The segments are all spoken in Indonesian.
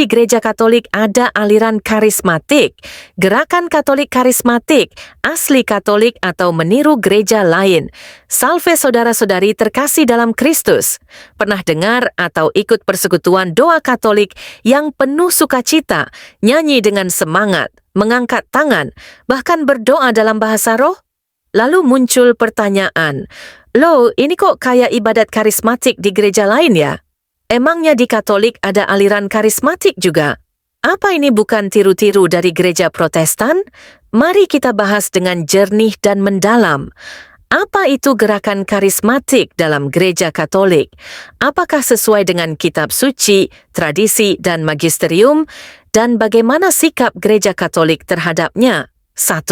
di Gereja Katolik ada aliran karismatik, gerakan Katolik karismatik, asli Katolik atau meniru gereja lain. Salve saudara-saudari terkasih dalam Kristus. Pernah dengar atau ikut persekutuan doa Katolik yang penuh sukacita, nyanyi dengan semangat, mengangkat tangan, bahkan berdoa dalam bahasa roh? Lalu muncul pertanyaan, loh ini kok kayak ibadat karismatik di gereja lain ya? Emangnya di Katolik ada aliran karismatik juga? Apa ini bukan tiru-tiru dari gereja Protestan? Mari kita bahas dengan jernih dan mendalam. Apa itu gerakan karismatik dalam gereja Katolik? Apakah sesuai dengan kitab suci, tradisi, dan magisterium? Dan bagaimana sikap gereja Katolik terhadapnya? 1.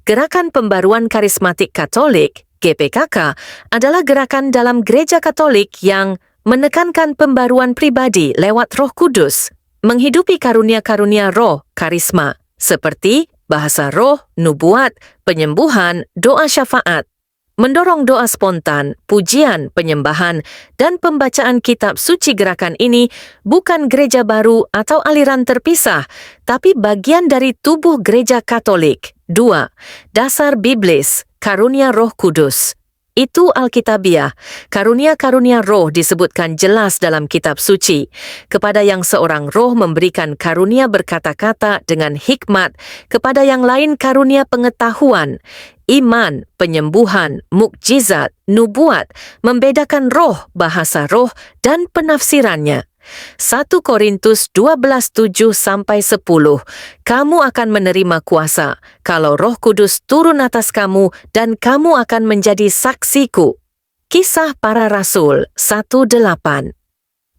Gerakan Pembaruan Karismatik Katolik, GPKK, adalah gerakan dalam gereja Katolik yang menekankan pembaruan pribadi lewat Roh Kudus, menghidupi karunia-karunia roh, karisma, seperti bahasa roh, nubuat, penyembuhan, doa syafaat, mendorong doa spontan, pujian, penyembahan, dan pembacaan kitab suci. Gerakan ini bukan gereja baru atau aliran terpisah, tapi bagian dari tubuh gereja Katolik. 2. Dasar biblis, karunia Roh Kudus. Itu Alkitabiah. Karunia-karunia roh disebutkan jelas dalam kitab suci. Kepada yang seorang roh memberikan karunia berkata-kata dengan hikmat, kepada yang lain karunia pengetahuan, iman, penyembuhan, mukjizat, nubuat, membedakan roh, bahasa roh, dan penafsirannya. 1 Korintus 12:7-10. Kamu akan menerima kuasa kalau Roh Kudus turun atas kamu dan kamu akan menjadi saksiku. Kisah Para Rasul 1:8.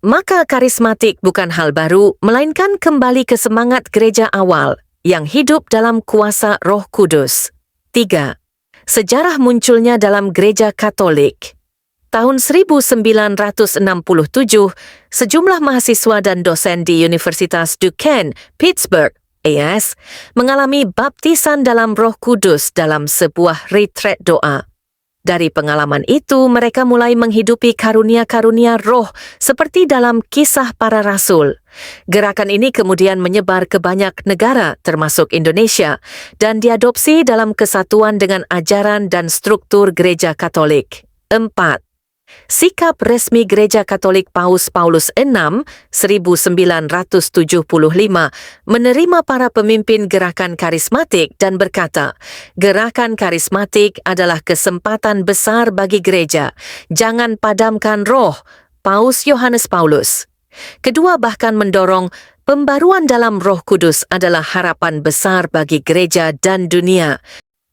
Maka karismatik bukan hal baru, melainkan kembali ke semangat gereja awal yang hidup dalam kuasa Roh Kudus. 3. Sejarah munculnya dalam gereja Katolik. Tahun 1967, sejumlah mahasiswa dan dosen di Universitas Duquesne, Pittsburgh, AS, mengalami baptisan dalam Roh Kudus dalam sebuah retreat doa. Dari pengalaman itu, mereka mulai menghidupi karunia-karunia roh seperti dalam Kisah Para Rasul. Gerakan ini kemudian menyebar ke banyak negara, termasuk Indonesia, dan diadopsi dalam kesatuan dengan ajaran dan struktur gereja Katolik. 4. Sikap resmi Gereja Katolik Paus Paulus VI 1975 menerima para pemimpin gerakan karismatik dan berkata, gerakan karismatik adalah kesempatan besar bagi gereja. Jangan padamkan roh. Paus Yohanes Paulus. Kedua bahkan mendorong pembaruan dalam Roh Kudus adalah harapan besar bagi gereja dan dunia.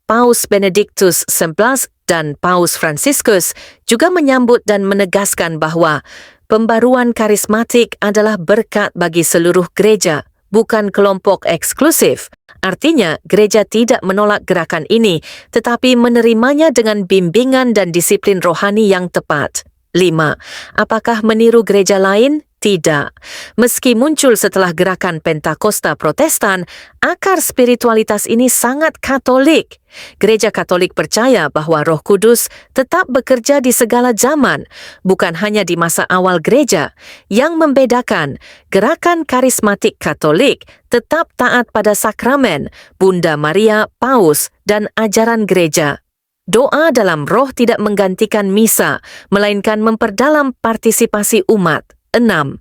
Paus Benediktus XVI dan Paus Fransiskus juga menyambut dan menegaskan bahwa pembaruan karismatik adalah berkat bagi seluruh gereja, bukan kelompok eksklusif. Artinya, gereja tidak menolak gerakan ini, tetapi menerimanya dengan bimbingan dan disiplin rohani yang tepat. 5. Apakah meniru gereja lain? Tidak. Meski muncul setelah gerakan Pentakosta Protestan, akar spiritualitas ini sangat Katolik. Gereja Katolik percaya bahwa Roh Kudus tetap bekerja di segala zaman, bukan hanya di masa awal gereja. Yang membedakan, gerakan karismatik Katolik tetap taat pada sakramen, Bunda Maria, Paus, dan ajaran gereja. Doa dalam roh tidak menggantikan misa, melainkan memperdalam partisipasi umat. 6.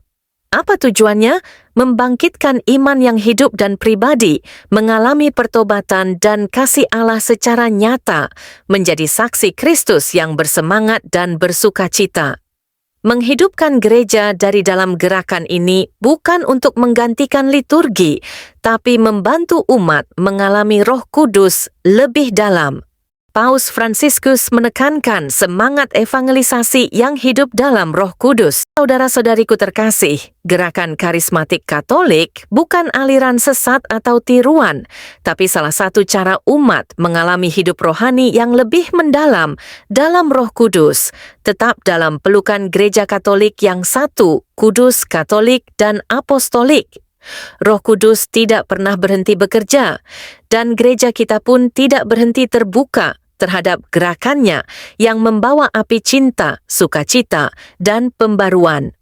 Apa tujuannya? Membangkitkan iman yang hidup dan pribadi, mengalami pertobatan dan kasih Allah secara nyata, menjadi saksi Kristus yang bersemangat dan bersukacita. Menghidupkan gereja dari dalam gerakan ini bukan untuk menggantikan liturgi, tapi membantu umat mengalami Roh Kudus lebih dalam. Paus Fransiskus menekankan semangat evangelisasi yang hidup dalam Roh Kudus. Saudara-saudariku terkasih, gerakan karismatik Katolik bukan aliran sesat atau tiruan, tapi salah satu cara umat mengalami hidup rohani yang lebih mendalam dalam Roh Kudus, tetap dalam pelukan Gereja Katolik yang satu, kudus, Katolik, dan apostolik. Roh Kudus tidak pernah berhenti bekerja, dan gereja kita pun tidak berhenti terbuka terhadap gerakannya yang membawa api cinta, sukacita, dan pembaruan.